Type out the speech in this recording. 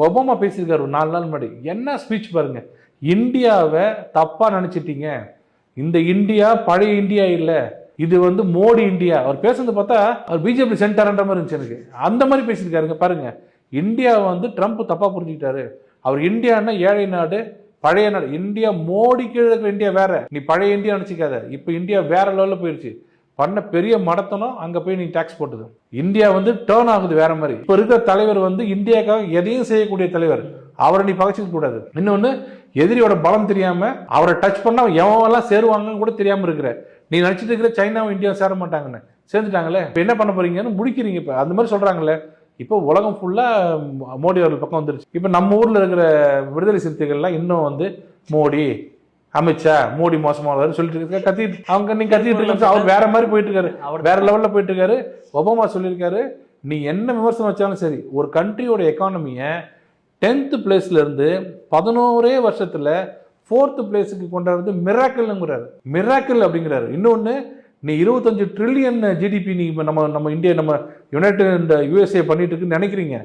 Obama பேசியிருக்காரு ஒரு 4 நாள் முன்னாடி. என்ன ஸ்பீச் பாருங்க. இந்தியாவை தப்பா நினைச்சிட்டீங்க, இந்த இந்தியா பழைய இந்தியா இல்ல, இது வந்து மோடி இந்தியா. அவர் பேசுறது பார்த்தா அவர் பிஜேபி சென்டர்ன்ற மாதிரி இருந்துச்சு எனக்கு. அந்த மாதிரி பேசியிருக்காருங்க பாருங்க. இந்தியாவை வந்து ட்ரம்ப் தப்பா புரிஞ்சுக்கிட்டாரு. அவர் இந்தியான்னா ஏழை நாடு, பழைய நாடு. இந்தியா மோடி கீழே இருக்கிற இந்தியா வேற, நீ பழைய இந்தியா நினைச்சிக்காத. இப்போ இந்தியா வேற லெவலில் போயிடுச்சு. பண்ண பெரிய மடத்தனம் அங்க போய் நீ டாக்ஸ் போட்டது. இந்தியா வந்து டேர்ன் ஆகுது வேற மாதிரி. இப்ப இருக்கிற தலைவர் வந்து இந்தியாவுக்காக எதையும் செய்யக்கூடிய தலைவர். அவரை நீ பகச்சிக்க கூடாது. இன்னொன்னு, எதிரியோட பலம் தெரியாம அவரை டச் பண்ணா எவெல்லாம் சேருவாங்கன்னு கூட தெரியாம இருக்கிற நீ நினைச்சிட்டு இருக்கிற சைனாவும் இந்தியாவும் சேர மாட்டாங்கன்னு. சேர்ந்துட்டாங்களே, இப்ப என்ன பண்ண போறீங்கன்னு முடிக்கிறீங்க. இப்ப அந்த மாதிரி சொல்றாங்களே. இப்போ உலகம் ஃபுல்லா மோடி அவர்கள் பக்கம் வந்துருச்சு. இப்ப நம்ம ஊர்ல இருக்கிற விடுதலை சிறுத்தைகள்லாம் இன்னும் வந்து மோடி, அமித்ஷா, மோடி மோசமானவர் சொல்லிட்டு இருக்க கத்திட்டு அவங்க நீங்க கத்திட்டு இருக்க. அவர் வேற மாதிரி போயிட்டு இருக்காரு, வேற லெவல்ல போயிட்டு இருக்காரு. ஒபாமா சொல்லியிருக்காரு, நீ என்ன விமர்சனம் வச்சாலும் சரி, ஒரு கண்ட்ரியோட எக்கானமியை 10th பிளேஸ்ல இருந்து 11 வருஷத்துல 4th பிளேஸுக்கு கொண்டாடுறது மிராக்கிள்ங்கிறாரு. மிராக்கிள் அப்படிங்கிறாரு. இன்னொன்னு, நீ 25 ட்ரில்லியன் ஜிடிபி நீ நம்ம இந்தியா, நம்ம யுனைடெட் யூஎஸ்ஏ பண்ணிட்டு இருக்குன்னு நினைக்கிறீங்க.